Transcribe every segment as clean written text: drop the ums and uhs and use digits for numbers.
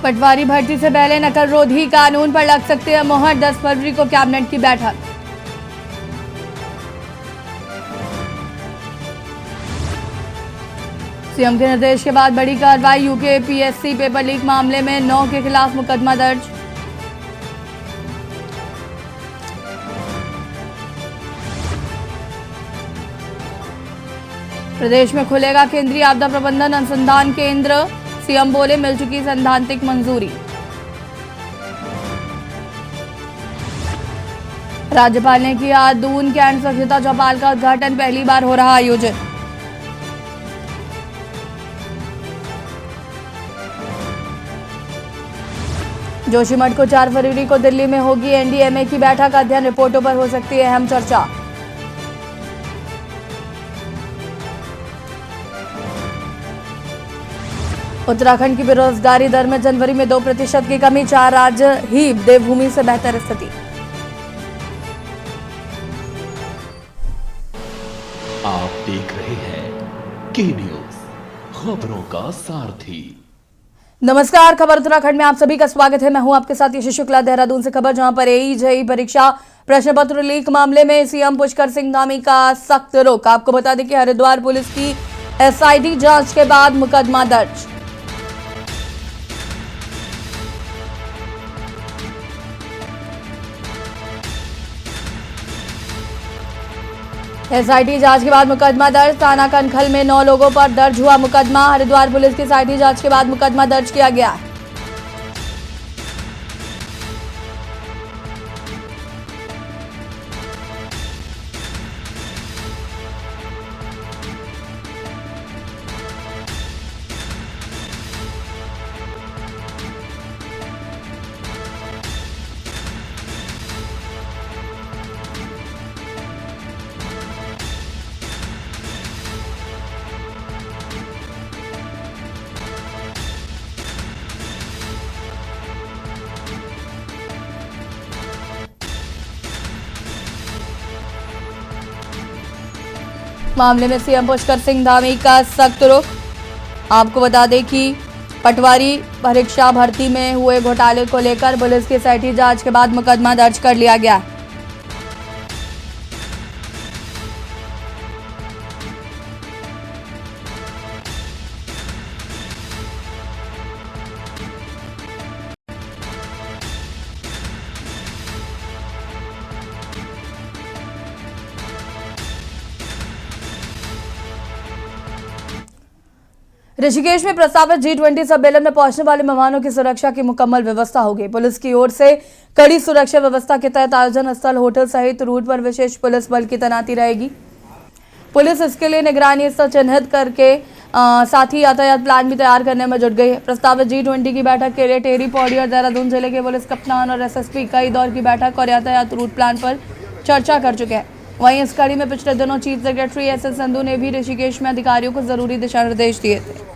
पटवारी भर्ती से पहले नकल रोधी कानून पर लग सकती है मोहर। 10 फरवरी को कैबिनेट की बैठक। सीएम के निर्देश के बाद बड़ी कार्रवाई। यूके-पीएससी पेपर लीक मामले में 9 के खिलाफ मुकदमा दर्ज। प्रदेश में खुलेगा केंद्रीय आपदा प्रबंधन अनुसंधान केंद्र। सीएम बोले मिल चुकी सैद्धांतिक मंजूरी। राज्यपाल ने किया दून कैंट स्वच्छता चौपाल का उद्घाटन। पहली बार हो रहा आयोजन। जोशीमठ को 4 फरवरी को दिल्ली में होगी एनडीएमए की बैठक। अध्ययन रिपोर्टों पर हो सकती है अहम चर्चा। उत्तराखंड की बेरोजगारी दर में जनवरी में 2% की कमी। 4 राज्य ही देवभूमि से बेहतर स्थिति। आप देख रहे हैं के न्यूज, खबरों का सारथी। नमस्कार, खबर उत्तराखंड में आप सभी का स्वागत है। मैं हूं आपके साथ यशस्वी शुक्ला। देहरादून से खबर, जहां पर जेईई परीक्षा प्रश्न पत्र लीक मामले में सीएम पुष्कर सिंह धामी का सख्त रुख। आपको बता दें कि हरिद्वार पुलिस की एसआईटी जांच के बाद मुकदमा दर्ज। एसआईटी जांच के बाद मुकदमा दर्ज। थाना कनखल में 9 लोगों पर दर्ज हुआ मुकदमा। हरिद्वार पुलिस की एसआईटी जांच के बाद मुकदमा दर्ज किया गया है। मामले में सीएम पुष्कर सिंह धामी का सख्त रुख। आपको बता दें कि पटवारी परीक्षा भर्ती में हुए घोटाले को लेकर पुलिस की एसआईटी जांच के बाद मुकदमा दर्ज कर लिया गया। ऋषिकेश में प्रस्तावित G20 सम्मेलन में पहुंचने वाले मेहमानों की सुरक्षा की मुकम्मल व्यवस्था होगी। पुलिस की ओर से कड़ी सुरक्षा व्यवस्था के तहत आयोजन स्थल, होटल सहित रूट पर विशेष पुलिस बल की तैनाती रहेगी। पुलिस इसके लिए निगरानी स्थल चिन्हित करके साथ ही यातायात प्लान भी तैयार करने में जुट गई है। प्रस्तावित G20 की बैठक के लिए टेहरी, पौड़ी और देहरादून जिले के पुलिस कप्तान और एसएसपी कई दौर की बैठक और यातायात रूट प्लान पर चर्चा कर चुके हैं। वहीं इस कड़ी में पिछले दिनों चीफ सेक्रेटरी एसएस संधू ने भी ऋषिकेश में अधिकारियों को जरूरी दिशा निर्देश दिए थे।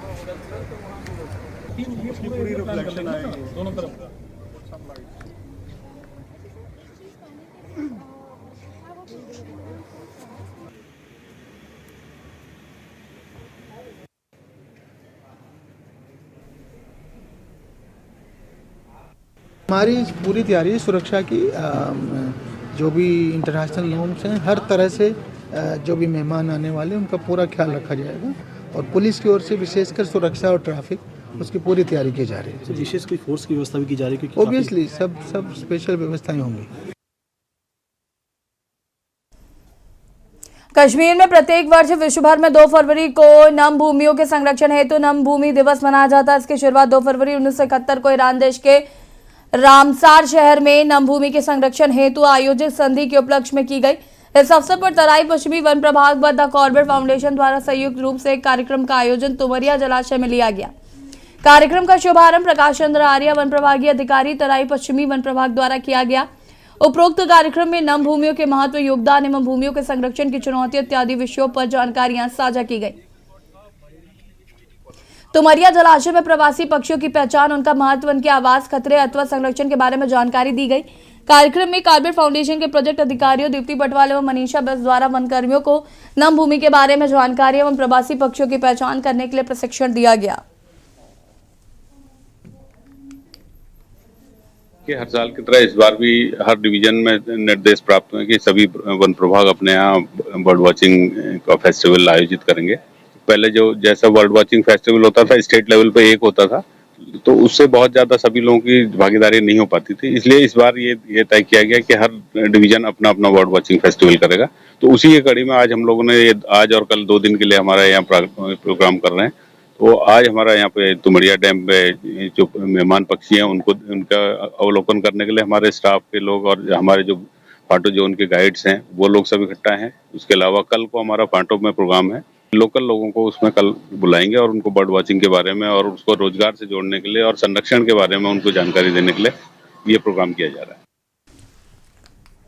हमारी पूरी तैयारी सुरक्षा की, जो भी इंटरनेशनल नॉर्म्स हैं, हर तरह से जो भी मेहमान आने वाले उनका पूरा ख्याल रखा जाएगा और पुलिस की ओर से विशेषकर सुरक्षा और ट्रैफिक उसकी पूरी तैयारी की जा रही है। विशेष कोई फोर्स की व्यवस्था भी की जा रही है? ऑब्वियसली सब स्पेशल व्यवस्थाएं होंगी। कश्मीर में प्रत्येक वर्ष विश्व भर में 2 फरवरी को नम भूमियों के संरक्षण हेतु नम भूमि दिवस मनाया जाता है। इसकी शुरुआत 2 फरवरी 1971 को ईरान देश के रामसार शहर में नम भूमि के संरक्षण हेतु आयोजित संधि के उपलक्ष्य में की गई। इस अवसर पर तराई पश्चिमी वन प्रभाग व द कॉर्बेट फाउंडेशन द्वारा संयुक्त रूप से एक कार्यक्रम का आयोजन तुमरिया जलाशय में लिया गया। कार्यक्रम का शुभारंभ प्रकाश चंद्र आर्य, वन प्रभागीय अधिकारी, तराई पश्चिमी वन प्रभाग द्वारा किया गया। उपरोक्त कार्यक्रम में नम भूमियों के महत्व, योगदान एवं भूमियों के संरक्षण की चुनौतियां इत्यादि विषयों पर जानकारियां साझा की गई। तुमरिया जलाशय में प्रवासी पक्षियों की पहचान, उनका महत्व, उनके आवास, खतरे अथवा संरक्षण के बारे में जानकारी दी गई। कार्यक्रम में कॉर्बेट फाउंडेशन के प्रोजेक्ट अधिकारियों दीप्ति पटवाल एवं मनीषा बेस द्वारा वन कर्मियों को नम भूमि के बारे में जानकारी एवं प्रवासी पक्षियों की पहचान करने के लिए प्रशिक्षण दिया गया। कि हर साल की तरह इस बार भी हर डिवीजन में निर्देश प्राप्त हुए कि सभी वन प्रभाग अपने यहाँ बर्ड वॉचिंग का फेस्टिवल आयोजित करेंगे। पहले जो जैसा बर्ड वॉचिंग फेस्टिवल होता था स्टेट लेवल पे एक होता था, तो उससे बहुत ज्यादा सभी लोगों की भागीदारी नहीं हो पाती थी, इसलिए इस बार ये तय किया गया कि हर डिवीजन अपना अपना बर्ड वॉचिंग फेस्टिवल करेगा। तो उसी की कड़ी में आज हम लोगों ने आज और कल 2 दिन के लिए हमारा यहाँ प्रोग्राम कर रहे हैं। तो आज हमारा यहाँ पे तुमड़िया डैम पे जो मेहमान पक्षी हैं उनका अवलोकन करने के लिए हमारे स्टाफ के लोग और हमारे जो फाटो जोन के गाइड्स हैं वो लोग सब इकट्ठा हैं। उसके अलावा कल को हमारा फाटो में प्रोग्राम है, लोकल लोगों को उसमें कल बुलाएंगे और उनको बर्ड वॉचिंग के बारे में और उसको रोजगार से जोड़ने के लिए और संरक्षण के बारे में उनको जानकारी देने के लिए ये प्रोग्राम किया जा रहा है।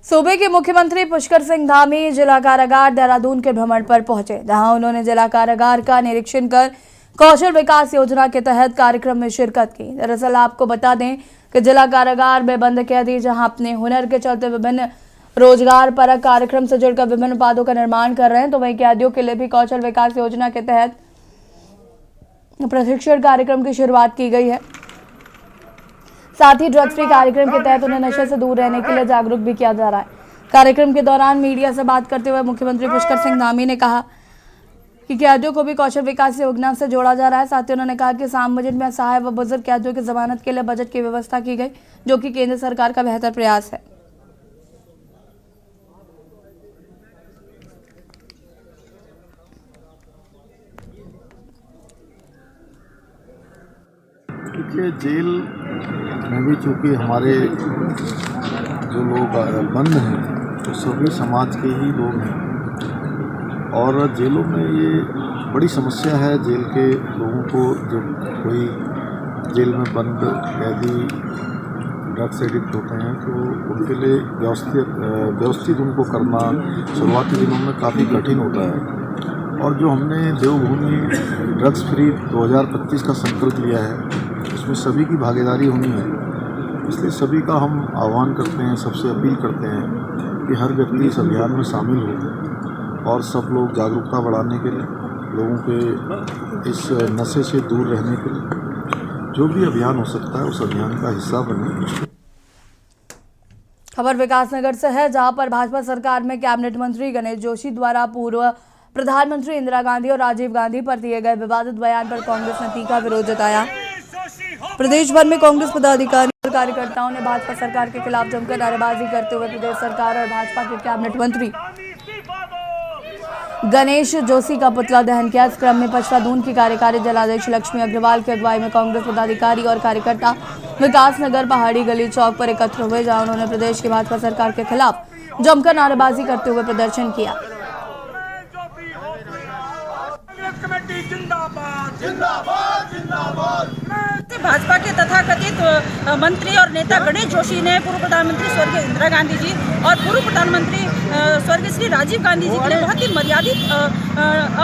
सूबे के मुख्यमंत्री पुष्कर सिंह धामी जिला कारागार देहरादून के भ्रमण पर पहुंचे, जहां उन्होंने जिला कारागार का निरीक्षण कर कौशल विकास योजना के तहत कार्यक्रम में शिरकत की। दरअसल आपको बता दें कि जिला कारागार में बंद कैदी जहां अपने हुनर के चलते विभिन्न रोजगार परक कार्यक्रम से जुड़कर विभिन्न उत्पादों का निर्माण कर रहे हैं, तो वहीं कैदियों के लिए भी कौशल विकास योजना के तहत प्रशिक्षण कार्यक्रम की शुरुआत की गई है। साथ ही ड्रग्स फ्री कार्यक्रम के तहत उन्हें नशे से दूर रहने के लिए जागरूक भी किया जा रहा है। कार्यक्रम के दौरान मीडिया से बात करते हुए मुख्यमंत्री पुष्कर सिंह धामी ने कहा कि कैदियों को भी कौशल विकास योजना से जोड़ा जा रहा है। साथ ही उन्होंने कहा कि साम बजट में असहाय व बुजुर्ग कैदियों की जमानत के लिए बजट की व्यवस्था की गई, जो कि केंद्र सरकार का बेहतर प्रयास है। देखिए, जेल में भी चूँकि हमारे जो लोग बंद हैं तो सभी समाज के ही लोग हैं और जेलों में ये बड़ी समस्या है। जेल के लोगों को जब कोई जेल में बंद कैदी ड्रग्स एडिक्ट होते हैं तो उनके लिए व्यवस्थित उनको करना शुरुआती दिनों में काफ़ी कठिन होता है। और जो हमने देवभूमि ड्रग्स फ्री 2025 का संकल्प लिया है उसमें सभी की भागीदारी होनी है, इसलिए सभी का हम आह्वान करते हैं, सबसे अपील करते हैं कि हर व्यक्ति इस अभियान में शामिल हो और सब लोग जागरूकता बढ़ाने के लिए, लोगों के इस नशे से दूर रहने के लिए जो भी अभियान हो सकता है उस अभियान का हिस्सा बने। खबर विकासनगर से है, जहां पर भाजपा सरकार में कैबिनेट मंत्री गणेश जोशी द्वारा पूर्व प्रधानमंत्री इंदिरा गांधी और राजीव गांधी पर दिए गए विवादित बयान पर कांग्रेस ने तीखा विरोध जताया। प्रदेश भर में कांग्रेस पदाधिकारी और कार्यकर्ताओं ने भाजपा सरकार के खिलाफ जमकर नारेबाजी करते हुए प्रदेश सरकार और भाजपा के कैबिनेट मंत्री गणेश जोशी का पुतला दहन किया। इस क्रम में पचरादून की कार्यकारी जिलाध्यक्ष लक्ष्मी अग्रवाल की अगुवाई में कांग्रेस पदाधिकारी और कार्यकर्ता विकासनगर पहाड़ी गली चौक पर एकत्र हुए, जहां उन्होंने प्रदेश की भाजपा सरकार के खिलाफ जमकर नारेबाजी करते हुए प्रदर्शन किया। भाजपा के तथाकथित मंत्री और नेता गणेश जोशी ने पूर्व प्रधानमंत्री स्वर्गीय इंदिरा गांधी जी और पूर्व प्रधानमंत्री स्वर्गीय श्री राजीव गांधी जी के लिए बहुत ही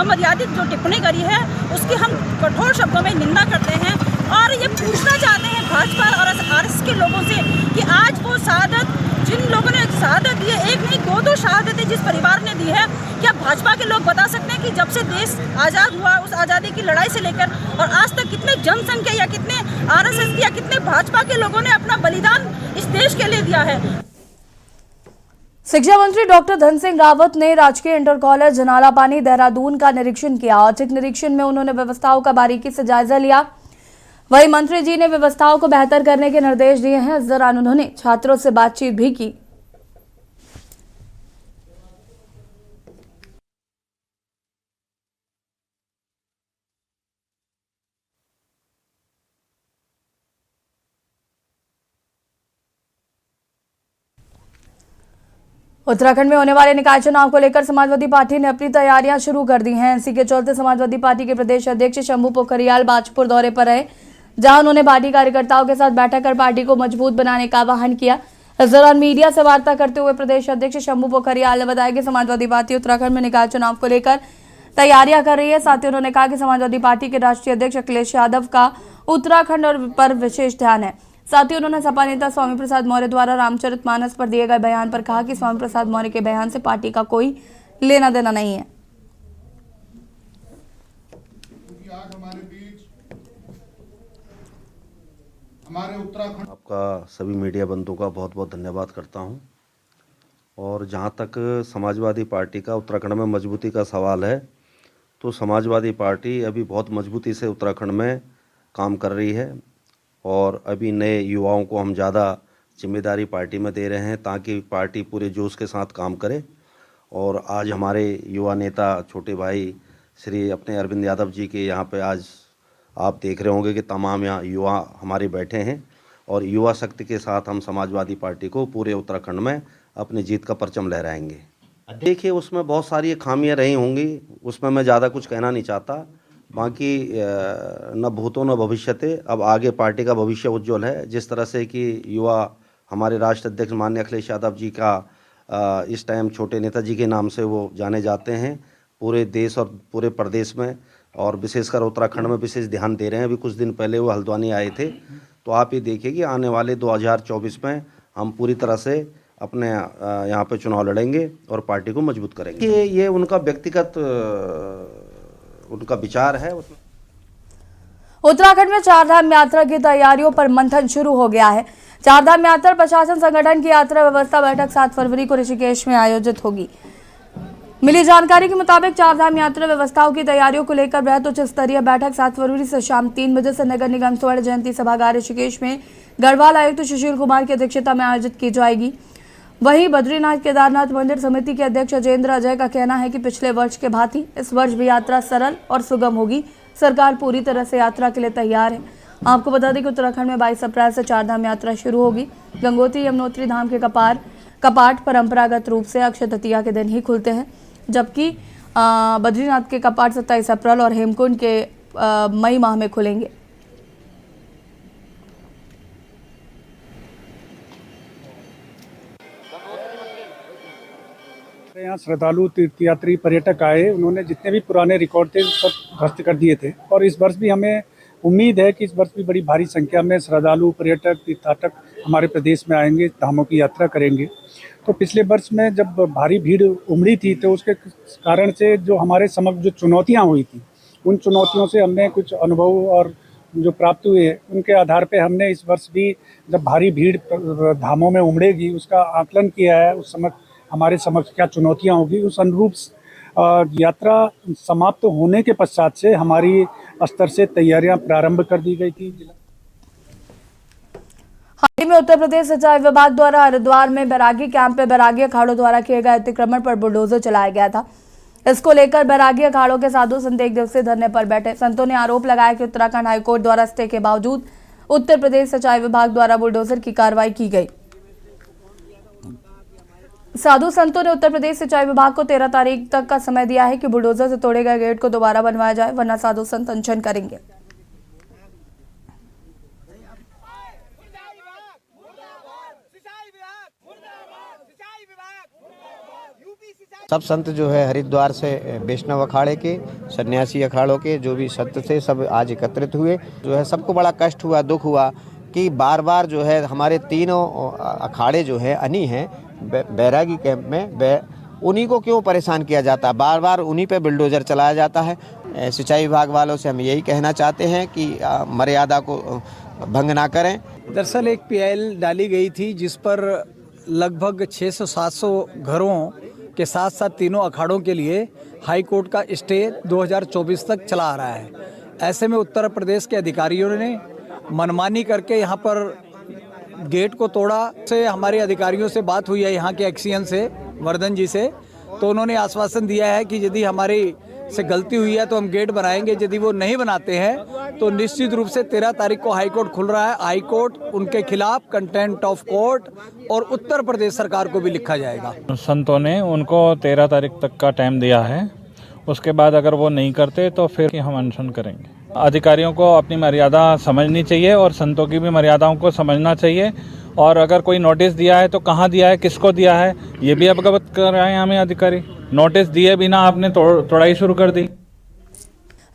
अमर्यादित जो टिप्पणी करी है उसकी हम कठोर शब्दों में निंदा करते हैं और ये पूछना चाहते हैं भाजपा और आरएसएस के लोगों से कि आज वो शहादत जिन लोगों ने शहादत दी है, एक नहीं दो शहादतें जिस परिवार ने दी है, क्या भाजपा के लोग बता सकते हैं कि जब से देश आज़ाद हुआ उस आज़ादी की लड़ाई से लेकर और आज तक कितने जनसंख्या या कितने आरएसएस या कितने भाजपा के लोगों ने अपना बलिदान इस देश के लिए दिया है। शिक्षा मंत्री डॉक्टर धन सिंह रावत ने राजकीय इंटर कॉलेज जनाला पानी देहरादून का निरीक्षण किया। औचक निरीक्षण में उन्होंने व्यवस्थाओं का बारीकी से जायजा लिया। वहीं मंत्री जी ने व्यवस्थाओं को बेहतर करने के निर्देश दिए हैं। इस दौरान उन्होंने छात्रों से बातचीत भी की। उत्तराखंड में होने वाले निकाय चुनाव को लेकर समाजवादी पार्टी ने अपनी तैयारियां शुरू कर दी हैं। इसी के चलते समाजवादी पार्टी के प्रदेश अध्यक्ष शंभू पोखरियाल बाजपुर दौरे पर रहे, जहां उन्होंने पार्टी कार्यकर्ताओं के साथ बैठक कर पार्टी को मजबूत बनाने का आह्वान किया। इस दौरान मीडिया से वार्ता करते हुए प्रदेश अध्यक्ष शंभू पोखरियाल ने बताया कि समाजवादी पार्टी उत्तराखंड में निकाय चुनाव को लेकर तैयारियां कर रही है। साथ ही उन्होंने कहा कि समाजवादी पार्टी के राष्ट्रीय अध्यक्ष अखिलेश यादव का उत्तराखंड पर विशेष ध्यान है। साथ ही उन्होंने सपा नेता स्वामी प्रसाद मौर्य द्वारा रामचरितमानस पर दिए गए बयान पर कहा कि स्वामी प्रसाद मौर्य के बयान से पार्टी का कोई लेना देना नहीं है। हमारे उत्तराखंड आपका सभी मीडिया बंधुओं का बहुत बहुत धन्यवाद करता हूं। और जहां तक समाजवादी पार्टी का उत्तराखंड में मजबूती का सवाल है, तो समाजवादी पार्टी अभी बहुत मजबूती से उत्तराखंड में काम कर रही है और अभी नए युवाओं को हम ज़्यादा जिम्मेदारी पार्टी में दे रहे हैं ताकि पार्टी पूरे जोश के साथ काम करे। और आज हमारे युवा नेता छोटे भाई श्री अपने अरविंद यादव जी के यहाँ पे आज आप देख रहे होंगे कि तमाम यहाँ युवा हमारे बैठे हैं और युवा शक्ति के साथ हम समाजवादी पार्टी को पूरे उत्तराखंड में अपनी जीत का परचम लहराएंगे। देखिए, उसमें बहुत सारी खामियां रही होंगी, उसमें मैं ज़्यादा कुछ कहना नहीं चाहता। बाकी न भूतो न भविष्यते, अब आगे पार्टी का भविष्य उज्जवल है। जिस तरह से कि युवा हमारे राष्ट्रीय अध्यक्ष माननीय अखिलेश यादव जी का इस टाइम छोटे नेताजी के नाम से वो जाने जाते हैं पूरे देश और पूरे प्रदेश में, और विशेषकर उत्तराखंड में विशेष ध्यान दे रहे हैं। अभी कुछ दिन पहले वो हल्द्वानी आए थे, तो आप ये देखिए कि आने वाले 2024 में हम पूरी तरह से अपने यहाँ पे चुनाव लड़ेंगे और पार्टी को मजबूत करेंगे। ये उनका व्यक्तिगत उनका विचार है। उत्तराखंड में चारधाम यात्रा की तैयारियों पर मंथन शुरू हो गया है। चारधाम यात्रा प्रशासन संगठन की यात्रा व्यवस्था बैठक 7 फरवरी को ऋषिकेश में आयोजित होगी। मिली जानकारी के मुताबिक चारधाम यात्रा व्यवस्थाओं की तैयारियों को लेकर बृहद उच्च स्तरीय बैठक 7 फरवरी से शाम 3 बजे से नगर निगम स्वर्ण जयंती सभागार ऋषिकेश में गढ़वाल आयुक्त सुशील कुमार की अध्यक्षता में आयोजित की जाएगी। वहीं बद्रीनाथ केदारनाथ मंदिर समिति के अध्यक्ष अजेंद्र अजय का कहना है कि पिछले वर्ष के भांति इस वर्ष भी यात्रा सरल और सुगम होगी। सरकार पूरी तरह से यात्रा के लिए तैयार है। आपको बता दें कि उत्तराखंड में 22 अप्रैल से चारधाम यात्रा शुरू होगी। गंगोत्री यमुनोत्री धाम के कपाट परंपरागत रूप से अक्षय तृतीया के दिन ही खुलते हैं, जबकि बद्रीनाथ के कपाट 27 अप्रैल और हेमकुंड के मई माह में खुलेंगे। यहाँ श्रद्धालु तीर्थयात्री पर्यटक आए, उन्होंने जितने भी पुराने रिकॉर्ड थे सब ध्वस्त कर दिए थे। और इस वर्ष भी हमें उम्मीद है कि इस वर्ष भी बड़ी भारी संख्या में श्रद्धालु पर्यटक तीर्थयात्रक हमारे प्रदेश में आएंगे, धामों की यात्रा करेंगे। तो पिछले वर्ष में जब भारी भीड़ उमड़ी थी तो उसके कारण से जो हमारे समक्ष जो चुनौतियाँ हुई थी, उन चुनौतियों से हमने कुछ अनुभव और जो प्राप्त हुए उनके आधार पे हमने इस वर्ष भी जब भारी भीड़ धामों में उमड़ेगी उसका आकलन किया है। उस समय हमारे समक्ष क्या चुनौतियां होगी, उस अनुरूप यात्रा समाप्त होने के पश्चात से हमारी स्तर से तैयारियां प्रारंभ कर दी गई थी। हाल ही में उत्तर प्रदेश सिंचाई विभाग द्वारा हरिद्वार में बैरागी कैंप में बैरागी अखाड़ों द्वारा किए गए अतिक्रमण पर बुलडोजर चलाया गया था। इसको लेकर बैरागी अखाड़ों के साधु संत 1 दिवसीय धरने पर बैठे। संतों ने आरोप लगाया कि उत्तराखंड हाईकोर्ट द्वारा स्टे के बावजूद उत्तर प्रदेश सिंचाई विभाग द्वारा बुलडोजर की कार्रवाई की गई। साधु संतों ने उत्तर प्रदेश सिंचाई विभाग को 13 तारीख तक का समय दिया है कि बुलडोजर से तोड़े गए गेट को दोबारा बनवाया जाए, वरना साधु संत अनशन करेंगे। सब संत जो है हरिद्वार से वैष्णव अखाड़े के, सन्यासी अखाड़ों के जो भी संत थे सब आज एकत्रित हुए। जो है सबको बड़ा कष्ट हुआ, दुख हुआ कि बार बार जो है हमारे तीनों अखाड़े जो है अनी हैं बैरागी कैंप में, उन्हीं को क्यों परेशान किया जाता है, बार बार उन्हीं पे बुलडोजर चलाया जाता है। सिंचाई विभाग वालों से हम यही कहना चाहते हैं कि मर्यादा को भंग ना करें। दरअसल एक पीएल डाली गई थी जिस पर लगभग 600-700 घरों के साथ साथ तीनों अखाड़ों के लिए हाई कोर्ट का स्टे 2024 तक चला आ रहा है। ऐसे में उत्तर प्रदेश के अधिकारियों ने मनमानी करके यहाँ पर गेट को तोड़ा। से हमारे अधिकारियों से बात हुई है यहाँ के एक्सीएन से, वर्धन जी से, तो उन्होंने आश्वासन दिया है कि यदि हमारी से गलती हुई है तो हम गेट बनाएंगे। यदि वो नहीं बनाते हैं तो निश्चित रूप से 13 तारीख को हाईकोर्ट खुल रहा है। हाईकोर्ट उनके खिलाफ कंटेम्प्ट ऑफ कोर्ट और उत्तर प्रदेश सरकार को भी लिखा जाएगा। संतों ने उनको 13 तारीख तक का टाइम दिया है, उसके बाद अगर वो नहीं करते तो फिर हम अनशन करेंगे। अधिकारियों को अपनी मर्यादा समझनी चाहिए और संतों की भी मर्यादाओं को समझना चाहिए। और अगर कोई नोटिस दिया है तो कहाँ दिया है, किसको दिया है, ये भी अवगत कर रहे हैं हमें अधिकारी। नोटिस दिए बिना आपने तोड़ाई शुरू कर दी।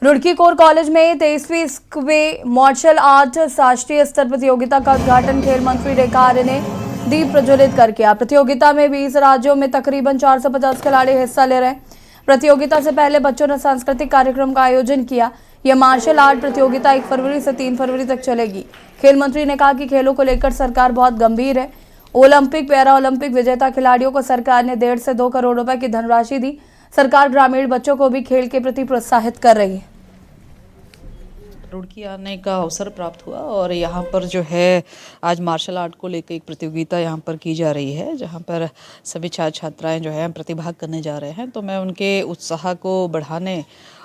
रुड़की कोर कॉलेज में 23वीं मार्शल आर्ट राष्ट्रीय स्तर प्रतियोगिता का उद्घाटन खेल मंत्री रेखा आर्य ने दीप प्रज्वलित कर किया। प्रतियोगिता में 20 राज्यों में तकरीबन 450 खिलाड़ी हिस्सा ले रहे हैं। प्रतियोगिता से पहले बच्चों ने सांस्कृतिक कार्यक्रम का आयोजन किया। यह मार्शल आर्ट प्रतियोगिता 1 फरवरी से 3 फरवरी तक चलेगी। खेल मंत्री ने कहा कि खेलों को लेकर सरकार बहुत गंभीर है। ओलंपिक पैरा ओलंपिक विजेता खिलाड़ियों को सरकार ने 1.5 से 2 करोड़ रुपए की धनराशि दी। सरकार ग्रामीण बच्चों को भी खेल के प्रति प्रोत्साहित कर रही है। रुड़की आने का अवसर प्राप्त हुआ और यहाँ पर जो है आज मार्शल आर्ट को लेकर एक प्रतियोगिता यहाँ पर की जा रही है, जहाँ पर सभी छात्र छात्राएँ जो हैं प्रतिभाग करने जा रहे हैं। तो मैं उनके उत्साह को बढ़ाने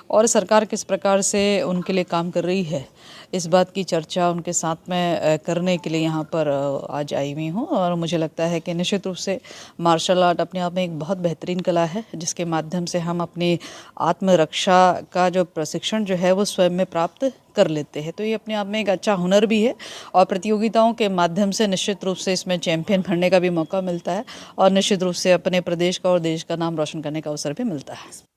और सरकार किस प्रकार से उनके लिए काम कर रही है, इस बात की चर्चा उनके साथ में करने के लिए यहाँ पर आज आई हुई हूँ। और मुझे लगता है कि निश्चित रूप से मार्शल आर्ट अपने आप में एक बहुत बेहतरीन कला है, जिसके माध्यम से हम अपनी आत्मरक्षा का जो प्रशिक्षण जो है वो स्वयं में प्राप्त कर लेते हैं। तो ये अपने आप में एक अच्छा हुनर भी है और प्रतियोगिताओं के माध्यम से निश्चित रूप से इसमें चैंपियन बनने का भी मौका मिलता है और निश्चित रूप से अपने प्रदेश का और देश का नाम रोशन करने का अवसर भी मिलता है।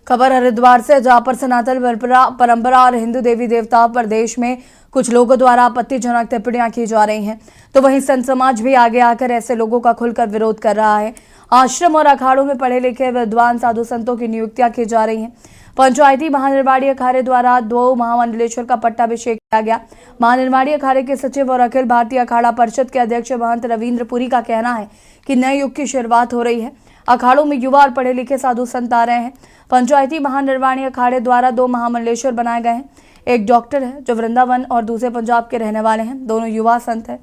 खबर हरिद्वार से, जहां पर सनातन परंपरा और हिंदू देवी देवताओं पर देश में कुछ लोगों द्वारा आपत्तिजनक टिप्पणियां की जा रही हैं, तो वहीं संत समाज भी आगे आकर ऐसे लोगों का खुलकर विरोध कर रहा है। आश्रम और अखाड़ों में पढ़े लिखे विद्वान साधु संतों की नियुक्तियां की जा रही हैं। पंचायती महानिर्वाणी अखाड़े द्वारा 2 महामंडलेश्वर का पट्टाभिषेक किया गया। महानिर्वाणी अखाड़े के सचिव और अखिल भारतीय अखाड़ा परिषद के अध्यक्ष महंत रविंद्र पुरी का कहना है कि नए युग की शुरुआत हो रही है। अखाड़ों में युवा और पढ़े लिखे साधु संत आ रहे हैं। पंचायती महानिर्वाणी अखाड़े द्वारा 2 महामंडलेश्वर बनाए गए हैं। एक डॉक्टर है जो वृंदावन और दूसरे पंजाब के रहने वाले हैं, दोनों युवा संत हैं।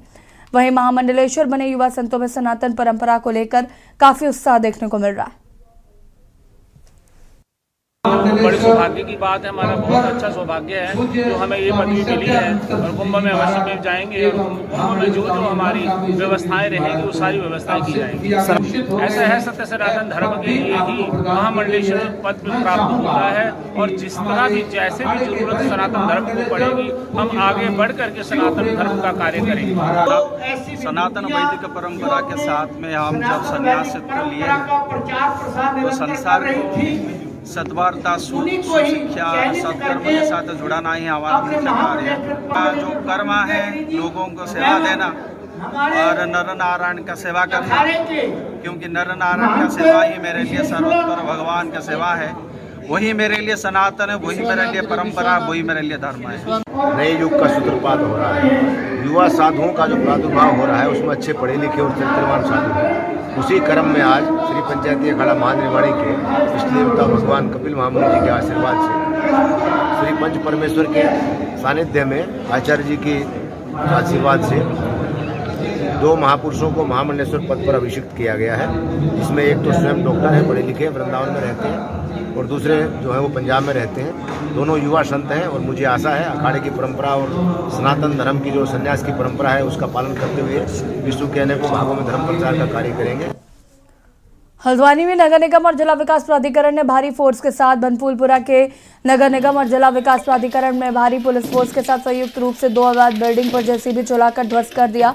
वहीं महामंडलेश्वर बने युवा संतों में सनातन परंपरा को लेकर काफी उत्साह देखने को मिल रहा है। बड़े सौभाग्य की बात है, हमारा बहुत अच्छा सौभाग्य है जो हमें ये पदवी मिली है और कुंभ में अवश्य में जाएंगे और कुंभ में जो हमारी व्यवस्थाएं रहेंगी वो सारी व्यवस्थाएं की जाएंगी। ऐसा है सत्य सनातन धर्म के लिए ही महामंडलेश्वर पद प्राप्त होता है और जिस तरह भी जैसे भी जरूरत सनातन धर्म को पड़ेगी हम आगे बढ़ करके सनातन धर्म का कार्य करेंगे। सनातन वैदिक परंपरा के साथ में हम जब संन्यासित्व लिए तो संसार को सद्वार्ता शिक्षा सत्कर्म के साथ जुड़ाना ही हमारा मुख्य कार्य है। जो कर्म है लोगों को सेवा देना और नर नारायण का सेवा करना, क्योंकि नर नारायण का सेवा ही मेरे लिए सर्वोत्तर भगवान का सेवा है। वही मेरे लिए सनातन है, वही मेरे लिए परंपरा, वही मेरे लिए धर्म है। नए युग का सूत्रपात हो रहा है, युवा साधुओं का जो प्रादुर्भाव हो रहा है उसमें अच्छे पढ़े लिखे और चरित्रवान साधु हैं। उसी क्रम में आज श्री पंचायती अखाड़ा महानिर्वाणी के इष्ट देवता भगवान कपिल महामुनि जी के आशीर्वाद से श्री पंच परमेश्वर के सानिध्य में आचार्य जी की आशीर्वाद से 2 महापुरुषों को महामंडलेश्वर पद पर अभिषिक्त किया गया है, जिसमें एक तो स्वयं डॉक्टर है, पढ़े लिखे वृंदावन में रहते हैं और दूसरे जो है वो पंजाब में रहते हैं। दोनों युवा संत हैं और मुझे आशा है अखाड़े की परंपरा और सनातन धर्म की जो संन्यास की परंपरा है उसका पालन करते हुए विश्व के अनेकों भागों में धर्म प्रचार का कार्य करेंगे। हल्द्वानी में नगर निगम और जिला विकास प्राधिकरण ने भारी फोर्स के साथ बनफूलपुरा के नगर निगम और जिला विकास प्राधिकरण में भारी पुलिस फोर्स के साथ संयुक्त रूप से 2 अवैध बिल्डिंग पर जेसीबी चलाकर ध्वस्त कर दिया।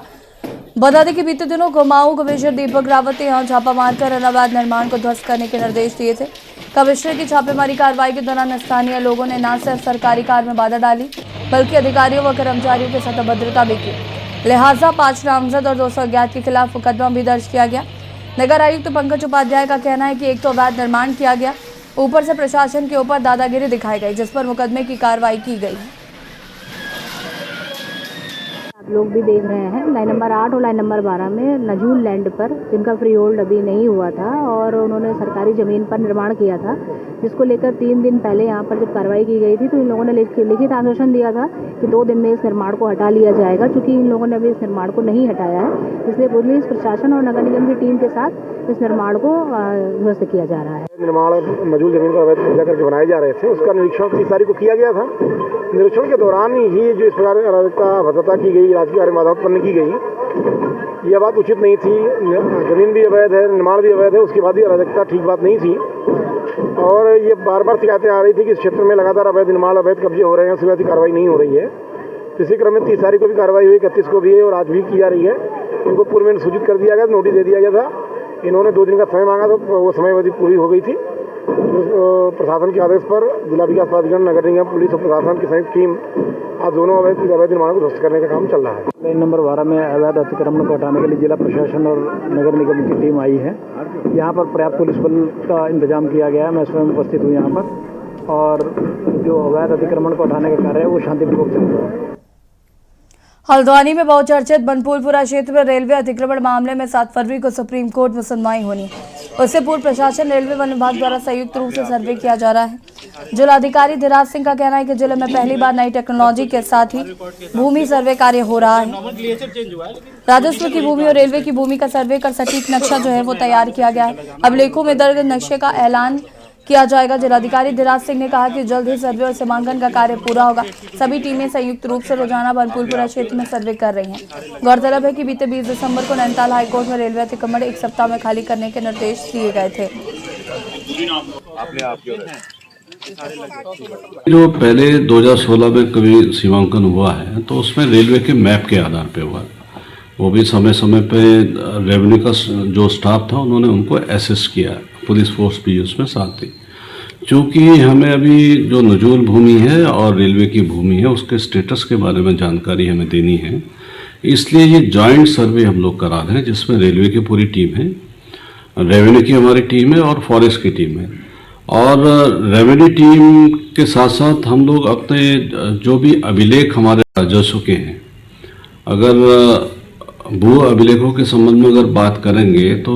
बता दें कि बीते दिनों कुमाऊं कमिश्नर दीपक रावत ने यहां छापा मारकर अवैध निर्माण को ध्वस्त करने के निर्देश दिए थे। कमिश्नर की छापेमारी कार्रवाई के दौरान स्थानीय लोगों ने न सिर्फ सरकारी कार्य में बाधा डाली बल्कि अधिकारियों व कर्मचारियों के साथ अभद्रता भी की। लिहाजा 5 नामजद और 200 अज्ञात के खिलाफ मुकदमा भी दर्ज किया गया। नगर आयुक्त पंकज उपाध्याय का कहना है कि एक तो अवैध निर्माण किया गया, ऊपर से प्रशासन के ऊपर दादागिरी दिखाई गई, जिस पर मुकदमे की कार्रवाई की गई है। आप लोग भी देख रहे हैं लाइन नंबर 8 और लाइन नंबर 12 में नजूल लैंड पर जिनका फ्री होल्ड अभी नहीं हुआ था और उन्होंने सरकारी ज़मीन पर निर्माण किया था, जिसको लेकर 3 दिन पहले यहाँ पर जब कार्रवाई की गई थी तो इन लोगों ने लिखित आश्वासन दिया था कि 2 दिन में इस निर्माण को हटा लिया जाएगा। चूँकि इन लोगों ने अभी इस निर्माण को नहीं हटाया है, इसलिए पुलिस प्रशासन और नगर निगम की टीम के साथ इस निर्माण को ध्वस्त किया जा रहा है। निर्माण नजूल जमीन पर अवैध कब्जा करके बनाए जा रहे थे, उसका निरीक्षण 30 तारीख को किया गया था। निरीक्षण के दौरान ही जो इस प्रकार अराजकता भद्रता की गई, राजकीय अनियमितता उत्पन्न की गई, यह बात उचित नहीं थी। जमीन भी अवैध है, निर्माण भी अवैध है, उसके बाद भी अराजकता ठीक बात नहीं थी और ये बार बार शिकायतें आ रही थी कि इस क्षेत्र में लगातार अवैध निर्माण अवैध कब्जे हो रहे हैं, उसके बाद कार्रवाई नहीं हो रही है। इसी क्रम में 30 तारीख को भी कार्रवाई हुई, 31 को भी है और आज भी की जा रही है। उनको पूर्व में सूचित कर दिया गया, नोटिस दे दिया गया था। इन्होंने 2 दिन का समय मांगा तो वो समय अवधि पूरी हो गई थी। प्रशासन के आदेश पर जिला विकास प्राधिकरण, नगर निगम, पुलिस और प्रशासन की संयुक्त टीम आज दोनों अवैध निर्माणों को ध्वस्त करने का काम चल रहा है। लाइन नंबर 12 में अवैध अतिक्रमण को हटाने के लिए जिला प्रशासन और नगर निगम की टीम आई है। यहाँ पर पर्याप्त पुलिस बल का इंतजाम किया गया है। मैं स्वयं उपस्थित हूँ यहाँ पर और जो अवैध अतिक्रमण को हटाने का कार्य है वो शांतिपूर्वक चल रहा है। हल्द्वानी में बहुचर्चित बनपुरपुरा क्षेत्र में रेलवे अतिक्रमण मामले में 7 फरवरी को सुप्रीम कोर्ट में सुनवाई होनी। उससे पूर्व प्रशासन, रेलवे, वन विभाग द्वारा संयुक्त रूप से सर्वे किया जा रहा है। जिलाधिकारी धीराज सिंह का कहना है कि जिले में पहली बार नई टेक्नोलॉजी के साथ ही भूमि सर्वे कार्य हो रहा है। राजस्व की भूमि और रेलवे की भूमि का सर्वे कर सटीक नक्शा जो है वो तैयार किया गया है। अब लेखों में दर्ज नक्शे का ऐलान किया जाएगा। जिलाधिकारी धीराज सिंह ने कहा कि जल्द ही सर्वे और सीमांकन का कार्य पूरा होगा। सभी टीमें संयुक्त रूप से रोजाना बनपुरपुरा क्षेत्र में सर्वे कर रही हैं। गौरतलब है कि बीते 20 दिसंबर को नैनीताल हाईकोर्ट में रेलवे अतिक्रमण 1 सप्ताह में खाली करने के निर्देश दिए गए थे। जो पहले 2016 में कभी सीमांकन हुआ है तो उसमें रेलवे के मैप के आधार पे हुआ, वो भी समय समय पे रेवेन्यू का जो स्टाफ था उन्होंने उनको असिस्ट किया, पुलिस फोर्स भी उसमें साथ थी। क्योंकि हमें अभी जो नजूल भूमि है और रेलवे की भूमि है उसके स्टेटस के बारे में जानकारी हमें देनी है, इसलिए ये जॉइंट सर्वे हम लोग करा रहे हैं जिसमें रेलवे की पूरी टीम है, रेवेन्यू की हमारी टीम है और फॉरेस्ट की टीम है। और रेवेन्यू टीम के साथ साथ हम लोग अपने जो भी अभिलेख हमारे राजस्व के हैं, अगर भू अभिलेखों के संबंध में अगर बात करेंगे तो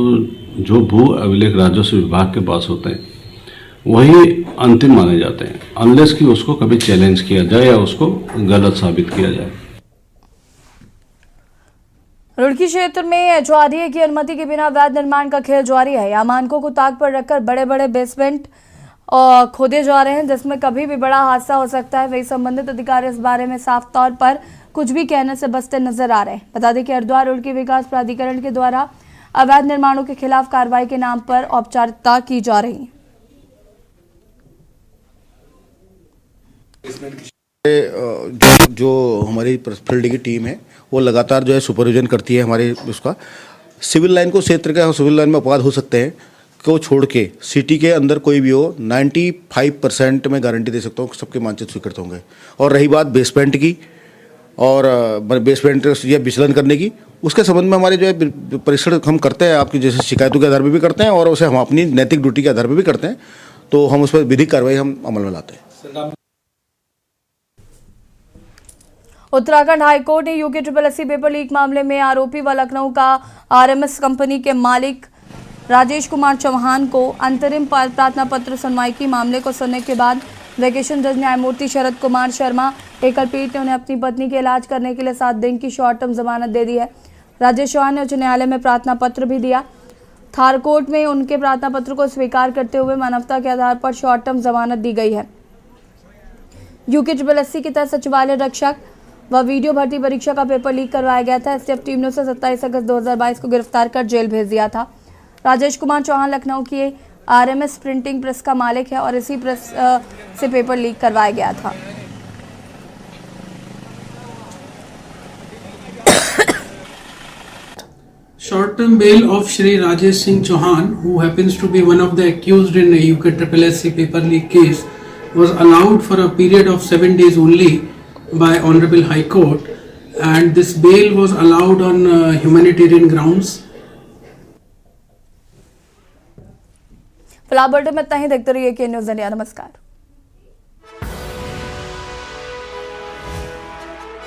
जो भू अभिलेख राजस्व विभाग के पास होते हैं वही अंतिम माने जाते हैं, अनलेस कि उसको कभी चैलेंज किया जाए या उसको गलत साबित किया जाए। रुड़की क्षेत्र में एचओआरडीए की अनुमति के बिना अवैध निर्माण का खेल जारी है। यहाँ मानकों को ताक पर रखकर बड़े बड़े बेसमेंट खोदे जा रहे हैं जिसमें कभी भी बड़ा हादसा हो सकता है। वही संबंधित अधिकारी इस बारे में साफ तौर पर कुछ भी कहने से बचते नजर आ रहे हैं। बता दें कि हरिद्वार रुड़की विकास प्राधिकरण के द्वारा अवैध निर्माणों के खिलाफ कार्रवाई के नाम पर औपचारिकता की जा रही है। जो हमारी फील्ड की टीम है वो लगातार जो है सुपरविजन करती है हमारे उसका। सिविल लाइन को क्षेत्र का सिविल लाइन में अपवाद हो सकते हैं को छोड़ के सिटी के अंदर कोई भी हो 95% में गारंटी दे सकता हूँ सबके मानचित्र स्वीकृत होंगे। और रही बात बेसमेंट की और बेसमेंट या विचलन करने की, उसके संबंध में हमारे जो है परीक्षण हम करते हैं, आपकी जैसे शिकायतों के आधार पर भी करते हैं और उसे हम अपनी नैतिक ड्यूटी के आधार पर भी करते हैं, तो हम उस पर विधिक कार्रवाई हम अमल में लाते हैं। उत्तराखंड हाईकोर्ट ने यूके SSSC पेपर लीक मामले में आरोपी व लखनऊ का RMS कंपनी के मालिक राजेश कुमार चौहान को अंतरिम प्रार्थना पत्र सुनवाई की। मामले को सुनने के बाद वेकेशन जज न्यायमूर्ति शरद कुमार शर्मा एकल पीठ ने उन्हें अपनी पत्नी के इलाज करने के लिए 7 दिन की शॉर्ट टर्म जमानत दे दी है। राजेश चौहान ने उच्च न्यायालय में प्रार्थना पत्र भी दिया। थार कोर्ट में उनके प्रार्थना पत्र को स्वीकार करते हुए मानवता के आधार पर शॉर्ट टर्म जमानत दी गई है। यूके SSSC के तहत सचिवालय रक्षक व वीडियो भर्ती परीक्षा का पेपर लीक करवाया गया था। STF टीम ने उसे 27 अगस्त 2022 को गिरफ्तार कर जेल भेज दिया था। राजेश कुमार चौहान लखनऊ की RMS प्रिंटिंग प्रेस का मालिक है और इसी प्रेस से पेपर लीक करवाया गया था। Short-term bail of Shri Rajesh Singh Chauhan, who happens to be one of the accused in the UK SSSC paper leak case, was allowed for a period of 7 days only by Honorable High Court, and this bail was allowed on humanitarian grounds. फिलहाल bulletin में इतना ही। देखते रहिए के news India. नमस्कार।